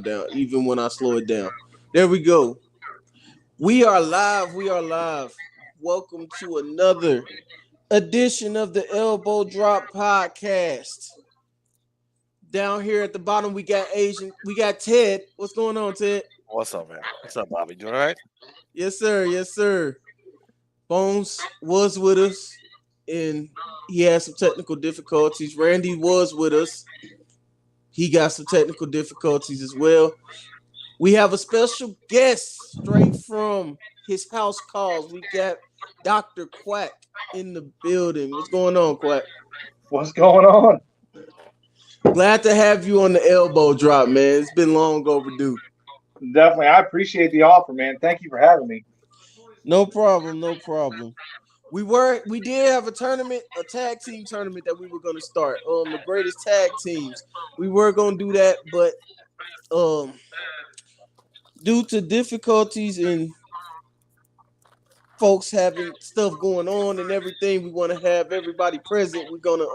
down, even when I slow it down. There we go. We are live. We are live. Welcome to another edition of the Elbow Drop Podcast. Down here at the bottom, we got Asian. We got Ted. What's going on, Ted? What's up, man? What's up, Bobby? Doing all right? Yes, sir. Yes, sir. Bones was with us, and he had some technical difficulties. Randy was with us. He got some technical difficulties as well. We have a special guest straight from his house calls. We got Dr. Quack in the building. What's going on, Quack? What's going on? Glad to have you on the elbow drop, man. It's been long overdue. Definitely. I appreciate the offer, man. Thank you for having me. No problem, no problem. We did have a tournament, a tag team tournament that we were gonna start. The greatest tag teams. We were gonna do that, but due to difficulties and folks having stuff going on and everything, we want to have everybody present. We're gonna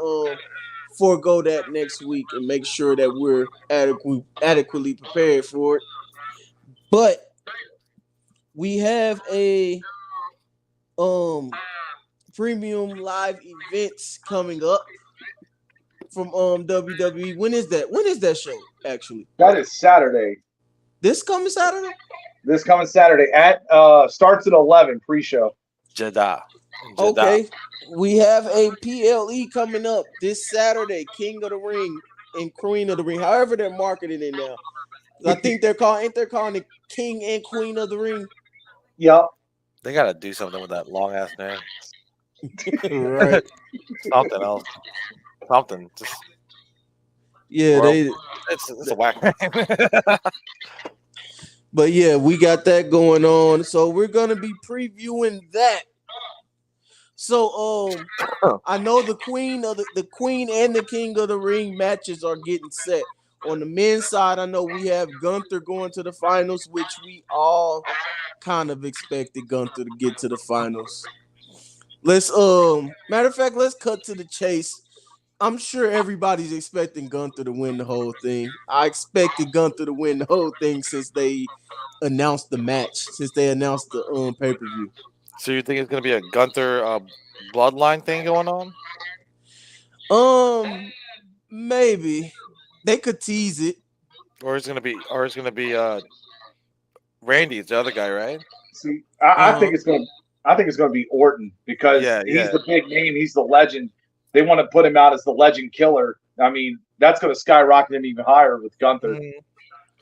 forego that next week and make sure that we're adequately prepared for it. But we have a premium live events coming up from WWE. When is that? When is that show actually? That is Saturday. This coming Saturday? This coming Saturday at starts at 11 pre-show. Jeddah. Okay. We have a PLE coming up this Saturday, King of the Ring and Queen of the Ring. However they're marketing it now. I think they're calling it King and Queen of the Ring. Yup. They gotta do something with that long ass name. Right. Something else. Something. Just Yeah, it's a whack name. But yeah, we got that going on. So we're gonna be previewing that. So I know the Queen and the King of the Ring matches are getting set. On the men's side, I know we have Gunther going to the finals, which we all kind of expected Gunther to get to the finals. Let's matter of fact, let's cut to the chase. I'm sure everybody's expecting Gunther to win the whole thing. I expected Gunther to win the whole thing since they announced the match, since they announced the pay-per-view. So you think it's gonna be a Gunther bloodline thing going on? Maybe they could tease it, Or it's gonna be Randy, the other guy, right? See, I think it's gonna be Orton because he's the big name. He's the legend. They want to put him out as the legend killer. I mean, that's going to skyrocket him even higher with Gunther.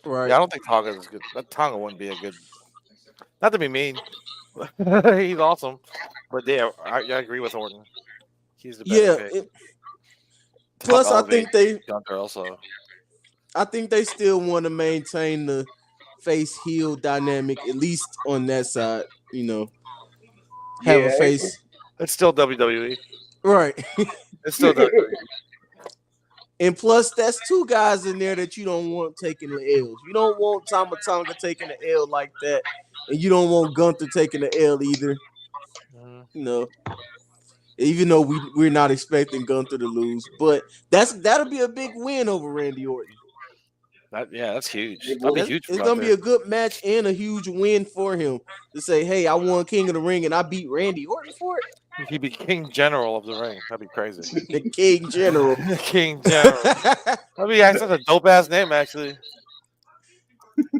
Right? Yeah, I don't think Tonga is good. Tonga wouldn't be a good. Not to be mean, he's awesome, but yeah, I agree with Orton. He's the best. Yeah. Plus, I think Gunther also. I think they still want to maintain the face heel dynamic, at least on that side. You know, have a face. It's still WWE. Right. It's still WWE. And plus, that's two guys in there that you don't want taking the L's. You don't want Tama Tonga taking the L like that, and you don't want Gunther taking the L either. You know, even though we're not expecting Gunther to lose, but that'll be a big win over Randy Orton. That's huge. That'll be huge. It's gonna be a good match and a huge win for him to say, "Hey, I won King of the Ring and I beat Randy Orton for it." He'd be King General of the Ring. That'd be crazy. The King General. The King General. That'd be such a dope ass name, actually.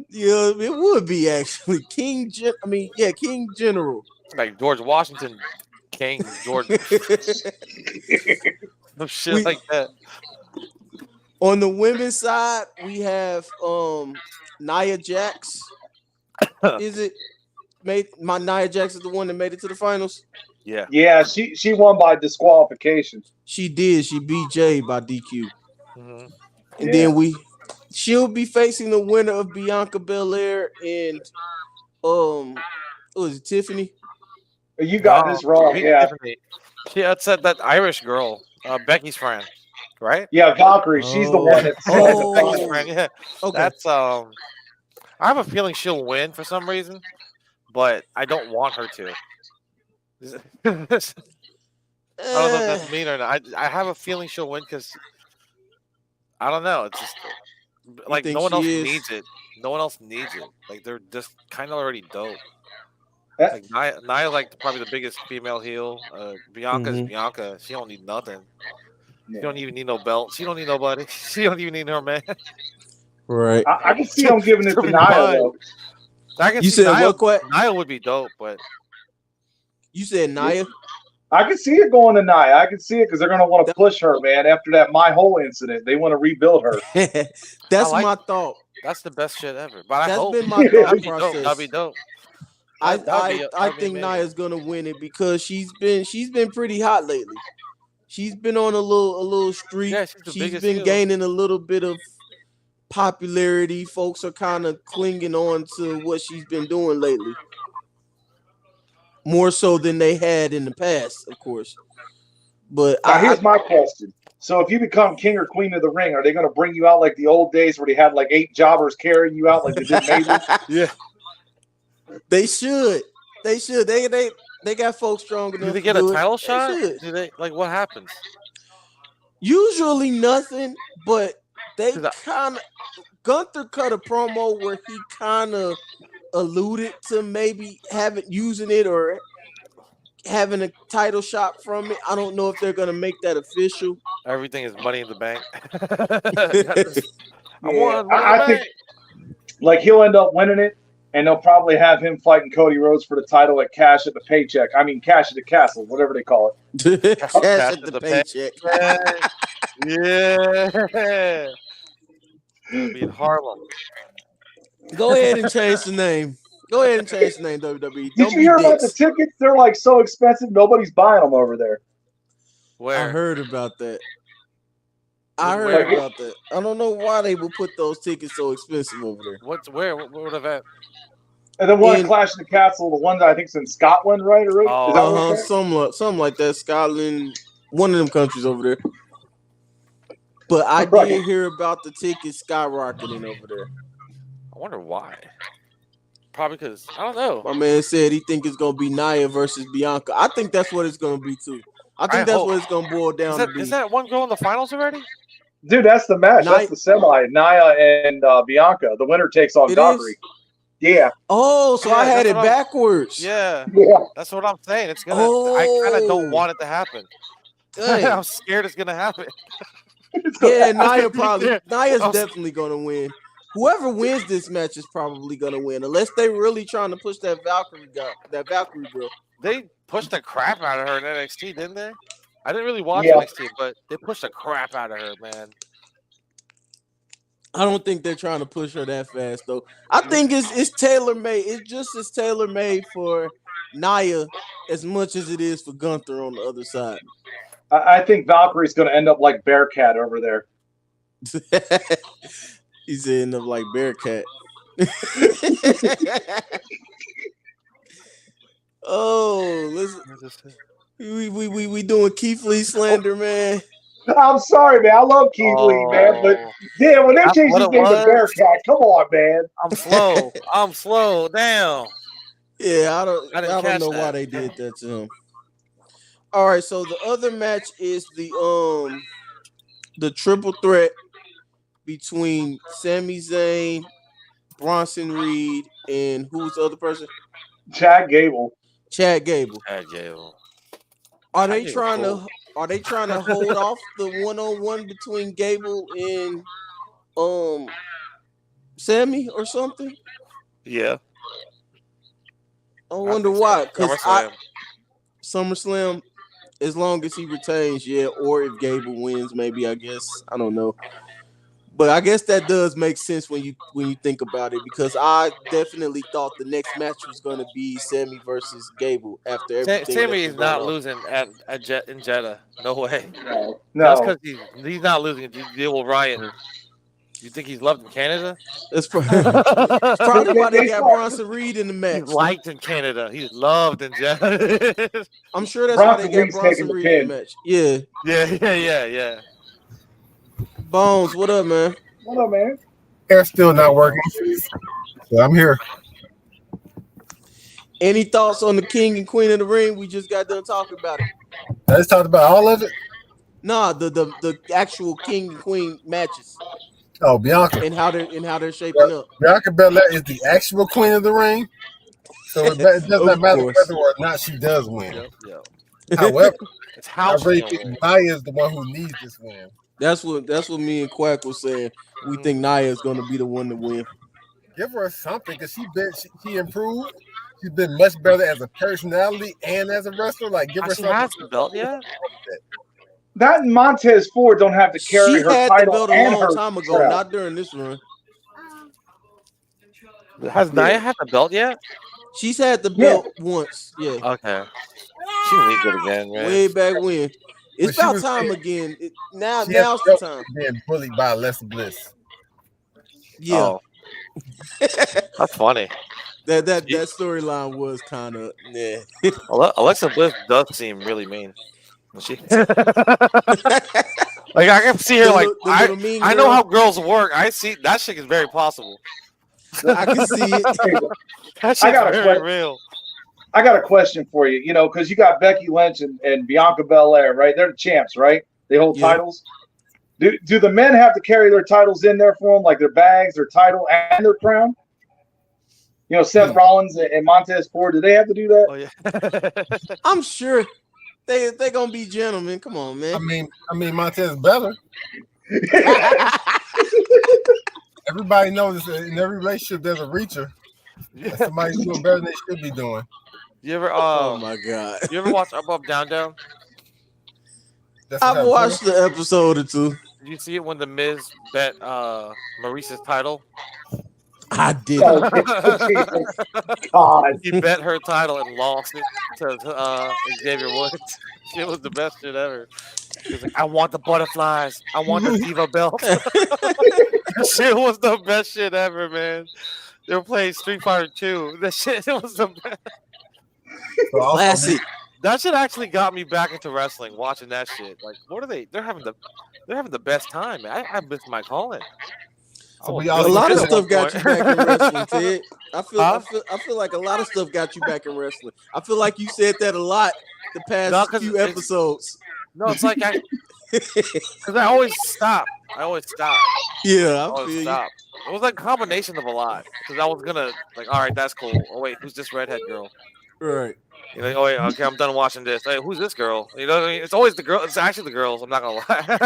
Yeah, it would be actually King General. Like George Washington, King George. No shit like that. On the women's side, we have Nia Jax. Is it Nia Jax is the one that made it to the finals? Yeah. Yeah, she won by disqualification. She did. She beat Jay by DQ. Mm-hmm. And then she'll be facing the winner of Bianca Belair and was it Tiffany? You got this wrong. Yeah. That's that Irish girl, Becky's friend, right? Yeah, Valkyrie. She's the one that's Becky's friend. Yeah. Okay. That's I have a feeling she'll win for some reason, but I don't want her to. I don't know if that's mean or not. I have a feeling she'll win because I don't know. It's just like no one else needs it. No one else needs it. Like they're just kind of already dope. Like Nia, like probably the biggest female heel. Bianca's Bianca. She don't need nothing. She don't even need no belt. She don't need nobody. She don't even need her man. Right. I can see them giving it to Nia though. You said Nia, what? Nia would be dope, but you said Nia. I can see it going to Nia. I can see it because they're going to want to push her, man. After that My Whole incident, they want to rebuild her. That's my thought. That's the best shit ever. But that's I been my thought process. That'd be dope. I think Nia's gonna win it because she's been pretty hot lately. She's been on a little streak. Yeah, she's been gaining a little bit of popularity. Folks are kind of clinging on to what she's been doing lately. More so than they had in the past, of course. But here's my question. So if you become king or queen of the ring, are they going to bring you out like the old days where they had like 8 jobbers carrying you out like they did maybe? Yeah. They should. They got folks strong enough. Do they get a title shot? Do they like what happens? Usually nothing, but they kind of Gunther cut a promo where he kind of alluded to maybe using it or having a title shot from it. I don't know if they're gonna make that official. Everything is Money in the Bank. I think like he'll end up winning it, and they'll probably have him fighting Cody Rhodes for the title at Cash at the Paycheck. I mean Cash at the Castle, whatever they call it. Cash at the Paycheck. Yeah. It'll be in Harlem. Go ahead and change the name. Go ahead and change the name, WWE. Did you hear about the tickets? They're like so expensive. Nobody's buying them over there. Where? I heard about that. I don't know why they would put those tickets so expensive over there. Where? What event? And the one Clash of the Castle, the one that I think is in Scotland, right? Something like that. Scotland, one of them countries over there. But I did hear about the tickets skyrocketing over there. I wonder why. Probably because I don't know. My man said he think it's gonna be Nia versus Bianca. I think that's what it's gonna be too. I think that's what it's gonna boil down to be. Is that one girl in the finals already? Dude, that's the match. That's the semi. Nia and Bianca. The winner takes on Valkyrie. Yeah. Oh, so I had it backwards. Yeah. That's what I'm saying. It's gonna. I kind of don't want it to happen. I'm scared it's gonna happen. Nia's definitely gonna win. Whoever wins this match is probably gonna win, unless they really trying to push that Valkyrie girl. They pushed the crap out of her in NXT, didn't they? I didn't really watch NXT, but they pushed the crap out of her, man. I don't think they're trying to push her that fast, though. I think it's tailor made. It's just as tailor made for Nia as much as it is for Gunther on the other side. I think Valkyrie's going to end up like Bearcat over there. He's end up like Bearcat. Listen. We doing Keith Lee slander, man. I'm sorry, man. I love Keith Lee, man, but when they changed his name to Bearcat, come on, man. I'm slow. Damn. Yeah, I don't know why they did that to him. All right, so the other match is the triple threat between Sami Zayn, Bronson Reed, and who's the other person? Chad Gable. Are they trying to hold off the one-on-one between Gable and Sammy or something? Yeah. I wonder why. Because SummerSlam, as long as he retains, or if Gable wins, maybe, I guess. I don't know. But I guess that does make sense when you think about it, because I definitely thought the next match was going to be Sammy versus Gable after everything. Sammy is not losing in Jeddah. No way. No. That's because he's not losing. Deal with Ryan. You think he's loved in Canada? That's probably why they got Bronson Reed in the match. He's liked in Canada. He's loved in Jeddah. I'm sure that's why they got Bronson Reed in the match. Yeah. Bones, what up, man? What up, man? Hair's still not working, so I'm here. Any thoughts on the King and Queen of the Ring? We just got done talking about it. I just talked about all of it? Nah, the actual King and Queen matches. Oh, Bianca. And how they're shaping up. Bianca Belair is the actual queen of the ring. So it does not matter whether or not she does win. Yep. However, it's how I really think Nia is the one who needs this win. That's what me and Quack was saying. We think Nia is going to be the one to win. Give her something because she improved. She's been much better as a personality and as a wrestler. Like, give her something. She has the belt, yeah. That Montez Ford don't have to carry her title. She had the belt a long time ago, not during this run. Has Nia had the belt yet? She's had the belt once. Yeah. Okay. She needs it again, man. Way back when. It's about time again. Now's the time. Being bullied by Alexa Bliss. Yeah. Oh. That's funny. That storyline was kind of Alexa Bliss does seem really mean. She like I can see her I know how girls work. I see that shit is very possible. I can see it. That shit's very real. I got a question for you. You know, because you got Becky Lynch and Bianca Belair, right? They're the champs, right? They hold titles. Do the men have to carry their titles in there for them, like their bags, their title, and their crown? You know, Seth Rollins and Montez Ford, do they have to do that? Oh yeah. I'm sure they gonna be gentlemen. Come on, man. I mean Montez is better. Everybody knows in every relationship there's a reacher. Somebody's doing better than they should be doing. You ever oh my god. You ever watch Up Up Down Down? I've watched the episode or two. Did you see it when the Miz bet Maurice's title? I did. God. He bet her title and lost it to Xavier Woods. It was the best shit ever. He was like, I want the butterflies. I want the Diva belt. Shit was the best shit ever, man. They were playing Street Fighter 2. That shit was the best. Classic. That shit actually got me back into wrestling. Watching that shit, like, what are they? They're having the best time. Man. I missed my calling. So a lot of stuff got you back in wrestling, Ted. I feel like a lot of stuff got you back in wrestling. I feel like you said that a lot the past few episodes. No, it's like because I always stop. Yeah, I always stop. It was like a combination of a lot because I was gonna like, all right, that's cool. Oh wait, who's this redhead girl? Right. You're like, oh wait, okay, I'm done watching this. Hey, who's this girl? You know, it's always the girl. It's actually the girls. I'm not gonna lie.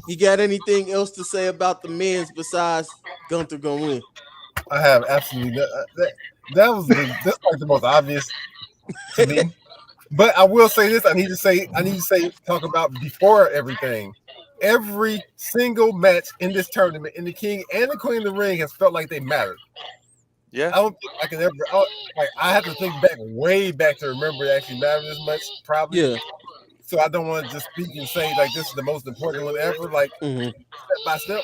You got anything else to say about the men's besides Gunther gonna win? I have absolutely. That's like the most obvious to me. But I will say this: I need to say, talk about before everything. Every single match in this tournament, in the King and the Queen of the Ring, has felt like they mattered. Yeah, I don't think I can ever. I have to think way back to remember it actually mattered as much. Probably. Yeah. So I don't want to just speak and say like this is the most important one ever, like step by step.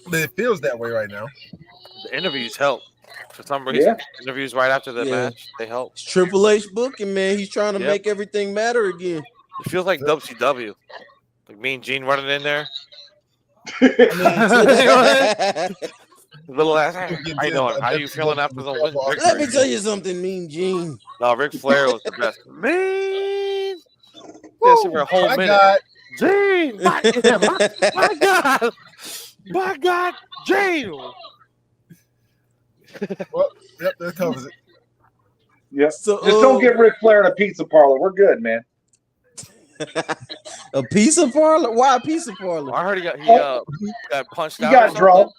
But it feels that way right now. The interviews help for some reason. Yeah. Interviews right after the match, they help. It's Triple H booking, man. He's trying to make everything matter again. It feels like WCW. Like me and Gene running in there. Little ass. How you doing? How you feeling after the win? Let me tell you something, Mean Gene. No, Ric Flair was the best. Mean. Yes, for a whole minute. God. Gene, my God, Gene. Well, yep, that covers it. Yep. So, just don't get Ric Flair in a pizza parlor. We're good, man. A pizza parlor? Why a pizza parlor? I heard he got punched out. He got drunk.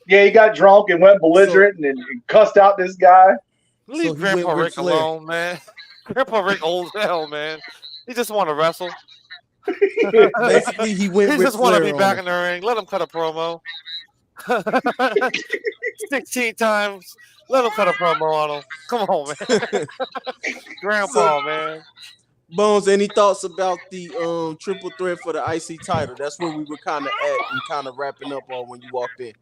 Yeah, he got drunk and went belligerent and cussed out this guy. Leave Grandpa Rick alone, man. Grandpa Rick old as hell, man. He just want to wrestle. Basically, he just want to be back in the ring. Let him cut a promo. 16 times. Let him cut a promo on him. Come on, man. Grandpa, man. Bones, any thoughts about the triple threat for the IC title? That's where we were kind of at and kind of wrapping up on when you walked in.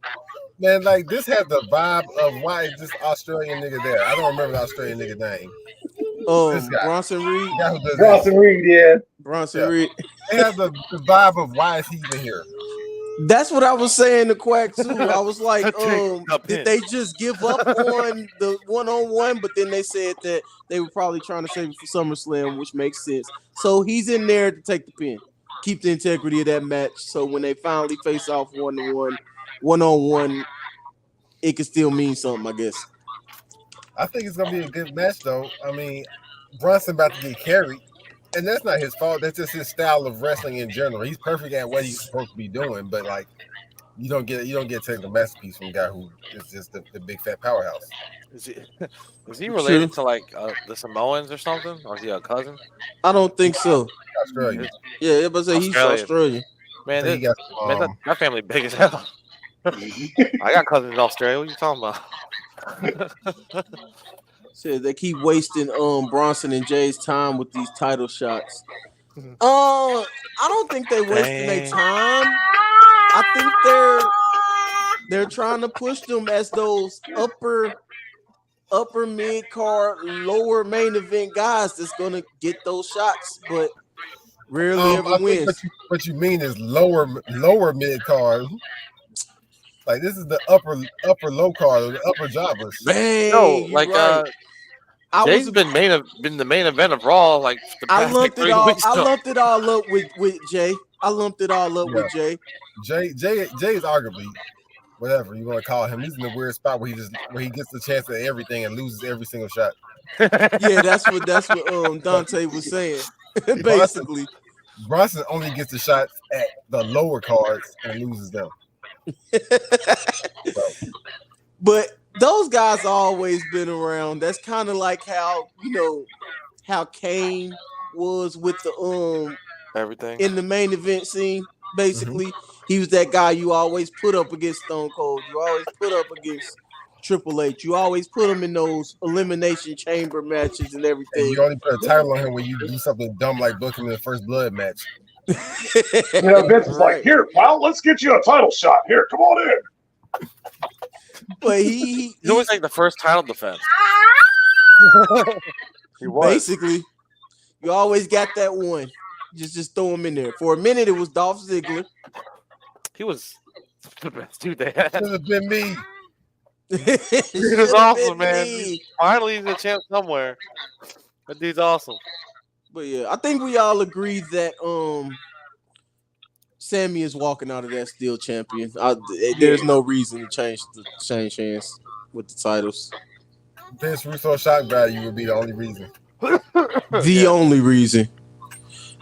Man, like this has the vibe of why is this Australian nigga there? I don't remember the Australian nigga name. Bronson Reed. Bronson Reed, yeah. Bronson Reed. They have the vibe of why is he even here? That's what I was saying to Quack too. I was like, did they just give up on the one-on-one? But then they said that they were probably trying to save it for SummerSlam, which makes sense. So he's in there to take the pin. keep the integrity of that match. So when they finally face off 1-1, 1-on-1, it could still mean something, I guess. I think it's gonna be a good match, though. I mean, Bronson about to get carried, and that's not his fault. That's just his style of wrestling in general. He's perfect at what he's supposed to be doing, but like you don't get technical masterpiece from a guy who is just the big fat powerhouse. Is he related to like the Samoans or something? Or is he a cousin? I don't think so. Australia. Yeah, but say he's Australian. Man, that family big as hell. I got cousins in Australia. What are you talking about? Said they keep wasting Bronson and Jay's time with these title shots. I don't think they wasting their time. I think they're trying to push them as those upper mid card, lower main event guys that's gonna get those shots, but rarely ever wins. What you mean is lower mid card. Like this is the upper low card or the upper jobbers. Man, no, like right. Jay's been the main event of Raw. Like the past, I lumped it all up with Jay. I lumped it all up with Jay. Jay is arguably whatever you want to call him. He's in the weird spot where he gets the chance at everything and loses every single shot. Yeah, that's what Dante was saying. Basically, Bronson only gets the shots at the lower cards and loses them. But those guys always been around. That's kind of like how Kane was with the everything in the main event scene. Basically, he was that guy you always put up against Stone Cold. You always put up against Triple H. You always put him in those elimination chamber matches and everything. And you only put a title on him when you do something dumb like booking in the First Blood match. Vince is like, "Here, pal, let's get you a title shot. Here, come on in." But he's always like the first title defense. Basically, you always got that one. Just throw him in there. For a minute, it was Dolph Ziggler. He was the best dude they had. Should have been me. He was awesome, man. Finally, he's a champ somewhere. That dude's awesome. But yeah, I think we all agree that Sammy is walking out of that still champion. There's no reason to change hands with the titles. Vince Russo shock value would be the only reason. The only reason.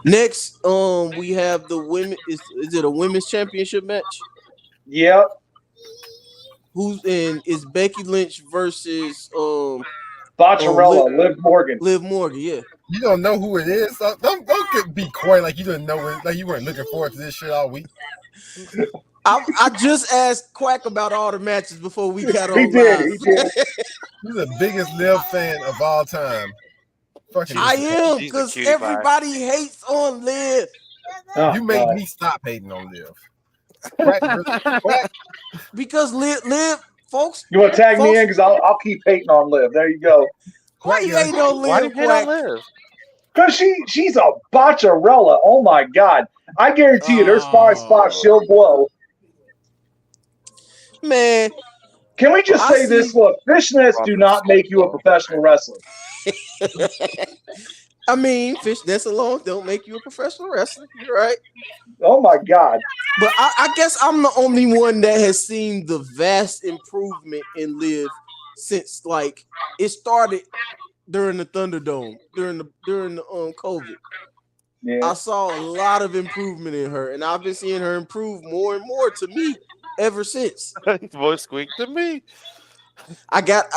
Next, we have the women. Is it a women's championship match? Yep. Who's in? Is Becky Lynch versus Bacharella, Liv Morgan. Liv Morgan, yeah. You don't know who it is. Don't be coy like you didn't know it, like you weren't looking forward to this shit all week. I just asked Quack about all the matches before we got on. He did. He's the biggest Liv fan of all time. I am, because everybody hates on Liv. You made me stop hating on Liv. Quack. Because Liv, folks. You want to tag me in? Because I'll keep hating on Liv. There you go. Why you hating on Liv? Why do you hate on Liv? Because she's a bacharella. Oh my God. I guarantee you there's 5 spots she'll blow. Man. Can we just say this? Look, fishnets do not make you a professional wrestler. I mean, fishnets alone don't make you a professional wrestler. You're right. Oh my God. But I guess I'm the only one that has seen the vast improvement in Liv since like it started during the Thunderdome, during the COVID. Yeah. I saw a lot of improvement in her, and I've been seeing her improve more and more to me ever since. Voice squeak to me. I gotta.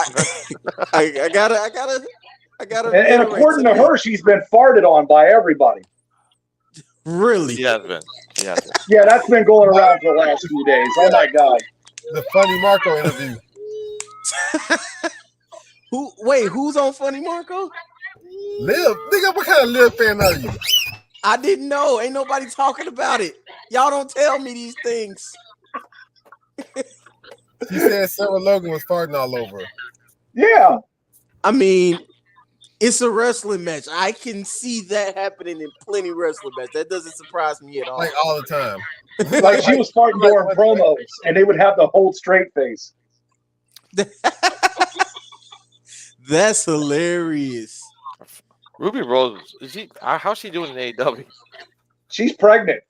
And according to her, she's been farted on by everybody. Really? She has been. Yeah, that's been going around for the last few days. Oh my God. The Funny Marco interview. Who's on Funny Marco? Liv, nigga, what kind of Liv fan are you? I didn't know. Ain't nobody talking about it. Y'all don't tell me these things. He said Sarah Logan was farting all over. Yeah. I mean, it's a wrestling match. I can see that happening in plenty of wrestling matches. That doesn't surprise me at all. Like all the time. Like she was farting during promos, and they would have the hold straight face. That's hilarious. Ruby Rose, how's she doing in AEW? She's pregnant.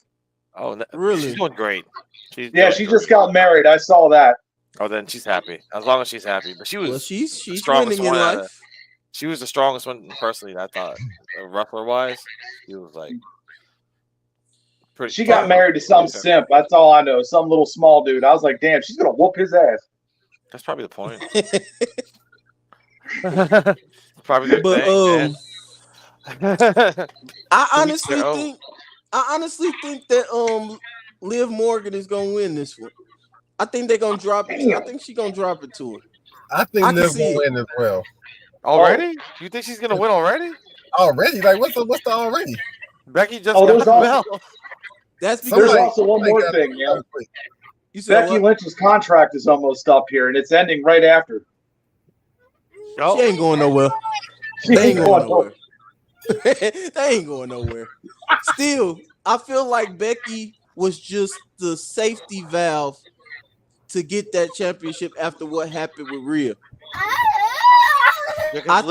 Oh, really? She's doing great. She just got married. I saw that. Oh, then she's happy. As long as she's happy. But she was. Well, she's strongest winning in life. She was the strongest one personally. I thought, wrestler wise, she was like. She got married to some simp. That's all I know. Some little small dude. I was like, damn, she's gonna whoop his ass. That's probably the point. Probably the thing. I honestly think that Liv Morgan is gonna win this one. I think they're gonna drop it. I think she's gonna drop it to her. I think Liv will win as well. Already? You think she's gonna win already? Already? Like what's the already? Becky just got the belt. That's because there's also one more thing, man. Becky Lynch's contract is almost up here, and it's ending right after. Oh. She ain't going nowhere. They ain't going nowhere. They ain't going nowhere. Still, I feel like Becky was just the safety valve to get that championship after what happened with Rhea. Because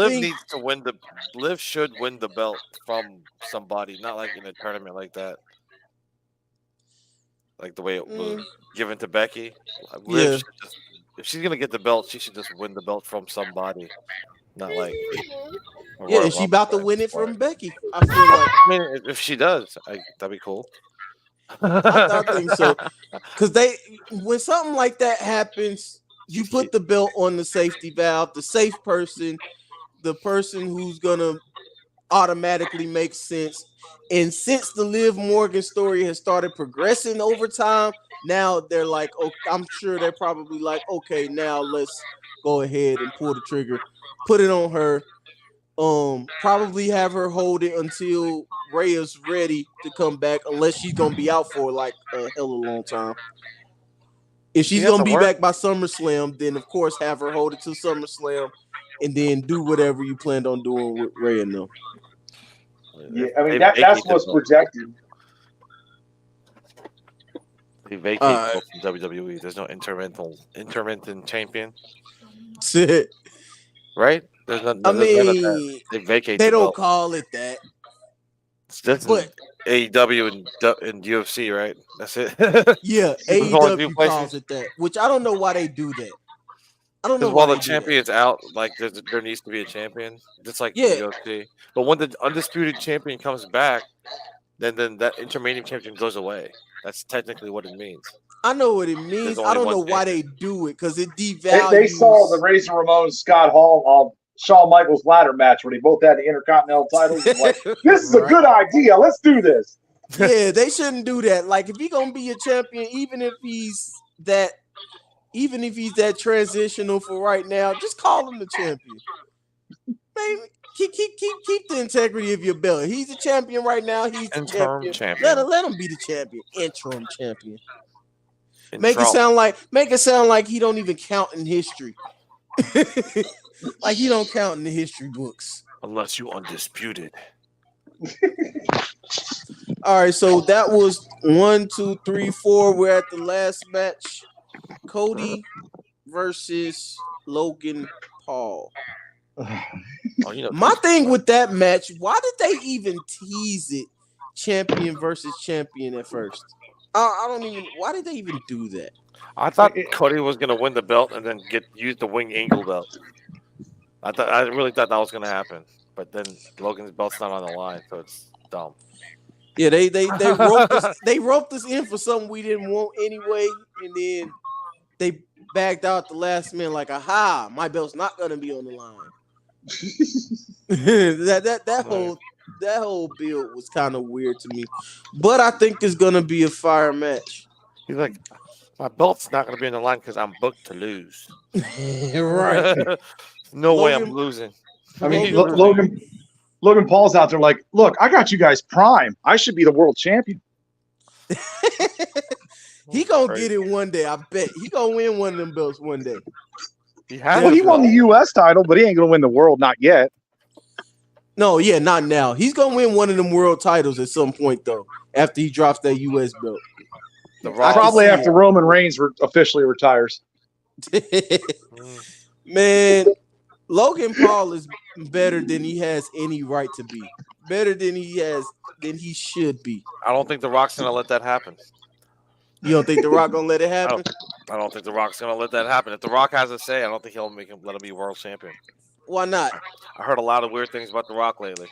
Liv should win the belt from somebody, not like in a tournament like that. Like the way it was given to Becky. Liv if she's gonna get the belt, she should just win the belt from somebody. Not like and she about to win it from Becky. I feel like. I mean, if she does, that'd be cool. I think so. Because when something like that happens, you put the belt on the safety valve, the safe person, the person who's gonna automatically make sense. And since the Liv Morgan story has started progressing over time, now they're like, oh, I'm sure they're probably like, okay, now let's go ahead and pull the trigger, put it on her. Probably have her hold it until Rhea's ready to come back, unless she's gonna be out for like a hell of a long time. If she's gonna be back by SummerSlam, then of course have her hold it to SummerSlam, and then do whatever you planned on doing with Rhea and them. Yeah, I mean that's what's projected. They vacate from WWE. There's no intermittent champion. Right? There's not. I mean, they vacate. They don't call it that. That's AEW and UFC, right? That's it. Yeah, AEW calls it that. Which I don't know why they do that. I don't know. While the champion's out, like there needs to be a champion, just like UFC. But when the undisputed champion comes back, then that intermediate champion goes away. That's technically what it means. I know what it means. I don't know why they do it because it devalues. They saw the Razor Ramon Scott Hall Shawn Michaels ladder match where they both had the Intercontinental titles. Like, this is a good idea. Let's do this. Yeah, they shouldn't do that. Like, if he's gonna be a champion, even if he's that transitional for right now, just call him the champion. Baby, keep the integrity of your belt. He's the champion right now. He's the champion. Let him be the champion. Interim champion. Make it sound like he don't even count in history. Like he don't count in the history books. Unless you undisputed. All right, so that was 1, 2, 3, 4. We're at the last match. Cody versus Logan Paul. My thing with that match, why did they even tease it champion versus champion at first? Why did they even do that? I thought Cody was gonna win the belt and then use the wing angle belt. I really thought that was gonna happen, but then Logan's belt's not on the line, so it's dumb. Yeah, they roped us in for something we didn't want anyway, and then they backed out the last minute like, aha, my belt's not gonna be on the line. that whole build was kind of weird to me, but I think it's gonna be a fire match. He's like, my belt's not gonna be on the line because I'm booked to lose. Right? No way I'm losing. I mean, Logan Paul's out there like, look, I got you guys prime. I should be the world champion. He gonna get it one day. I bet he gonna win one of them belts one day. He won the U.S. title, but he ain't gonna win the world, not yet. No, yeah, not now. He's gonna win one of them world titles at some point though. After he drops that U.S. belt, probably after Roman Reigns officially retires. Man, Logan Paul is better than he has any right to be. better than he should be. I don't think The Rock's gonna let that happen. You don't think The Rock gonna let it happen? I don't think The Rock's gonna let that happen. If The Rock has a say, I don't think he'll let him be world champion. Why not? I heard a lot of weird things about The Rock lately.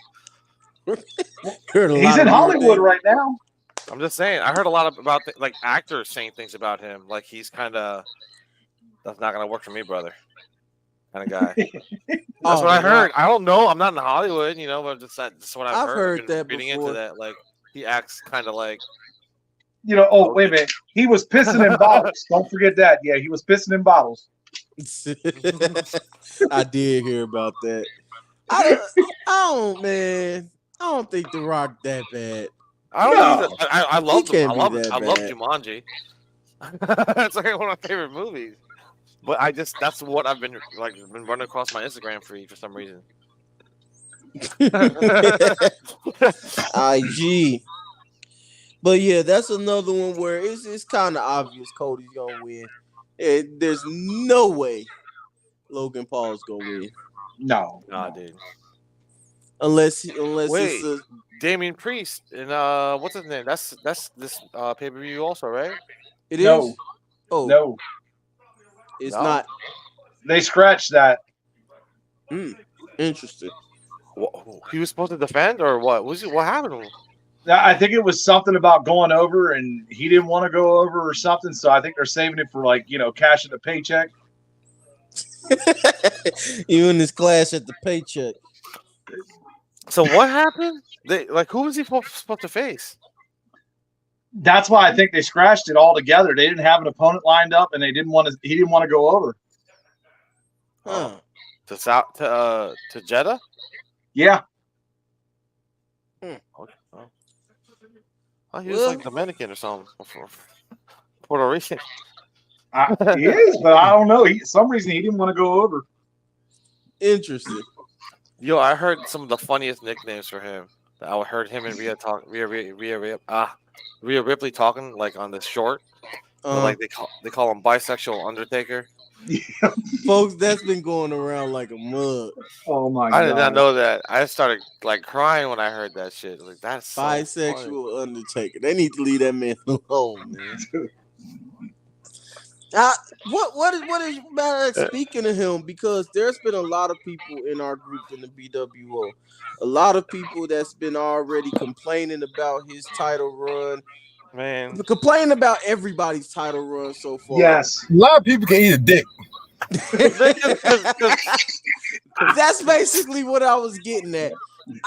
He's in Hollywood right now. I'm just saying. I heard a lot about like actors saying things about him. Like he's kind of that's not gonna work for me, brother. Kind of guy. That's what I heard. I don't know. I'm not in Hollywood, but that's what I've heard. Heard that reading before. into that. Like he acts kind of like. Oh, wait a minute. He was pissing in bottles. Don't forget that. Yeah, he was pissing in bottles. I did hear about that. I don't think The Rock that bad. I don't either. I love him. I love bad. Jumanji. That's like one of my favorite movies. But that's what I've been running across my Instagram feed for some reason. IG. But yeah, that's another one where it's kind of obvious Cody's gonna win. There's no way Logan Paul's gonna win. No, dude. Unless Wait, it's a Damian Priest and what's his name? That's this pay-per-view also, right? It no. is. Oh no, it's No. not. they scratched that. Interesting. He was supposed to defend or what? What happened to him? I think it was something about going over, and he didn't want to go over or something. So I think they're saving it for cashing the paycheck. You in this class at the paycheck. So what happened? Who was he supposed to face? That's why I think they scratched it all together. They didn't have an opponent lined up, and he didn't want to go over. Huh. To Jeddah? Yeah. Okay. Oh, he was like Dominican or something. Puerto Rican. He is, but I don't know. Some reason he didn't want to go over. Interesting. Yo, I heard some of the funniest nicknames for him. I heard him and Rhea Ripley talking like on this short. Like they call him bisexual Undertaker. Folks, that's been going around like a mug. Oh my god! I did not know that. I started like crying when I heard that shit. Like that's so bisexual funny. Undertaker. They need to leave that man alone, man. What is speaking of him? Because there's been a lot of people in our group in the BWO, a lot of people that's been already complaining about his title run. Man, complaining about everybody's title run so far. Yes, a lot of people can eat a dick. That's basically what I was getting at.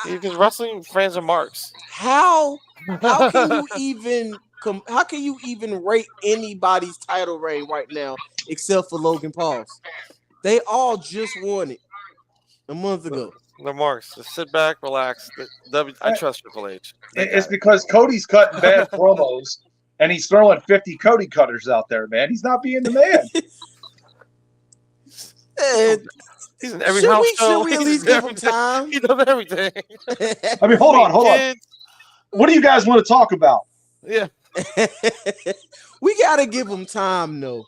Because wrestling fans are marks. How can you even rate anybody's title reign right now except for Logan Paul's? They all just won it a month ago. The marks. Just sit back, relax. I trust Triple H. It's because Cody's cutting bad promos, and he's throwing 50 Cody cutters out there, man. He's not being the man. He's in every house show. Should we at least give him time? He does everything. I mean, hold on. What do you guys want to talk about? Yeah. We gotta give him time, though.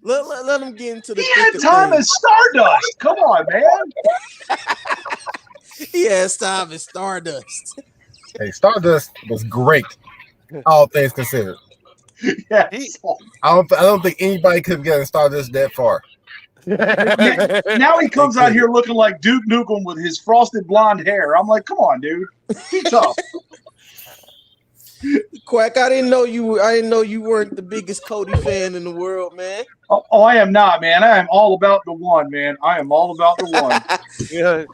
Let him get into the. He had time as Stardust. Come on, man. He has time as Stardust. Hey, Stardust was great, all things considered. Yes. I don't think anybody could have gotten Stardust that far. Now he comes out here looking like Duke Nukem with his frosted blonde hair. I'm like, come on, dude. Be tough. Quack, I didn't know you weren't the biggest Cody fan in the world, man. Oh, I am not, man. I am all about the one, man. I am all about the one. Yeah.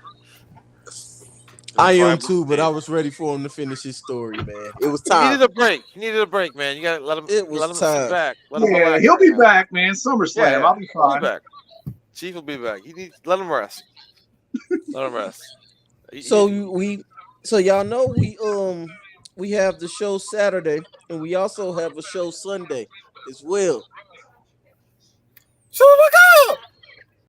I am too, but I was ready for him to finish his story, man. It was time. He needed a break, man. You gotta let him. It was let him time. sit back. Yeah, he'll be back, man. SummerSlam. Yeah, I'll be fine. He'll be back. Chief will be back. Let him rest. Let him rest. So y'all know we have the show Saturday, and we also have a show Sunday as well. Shoot, look out!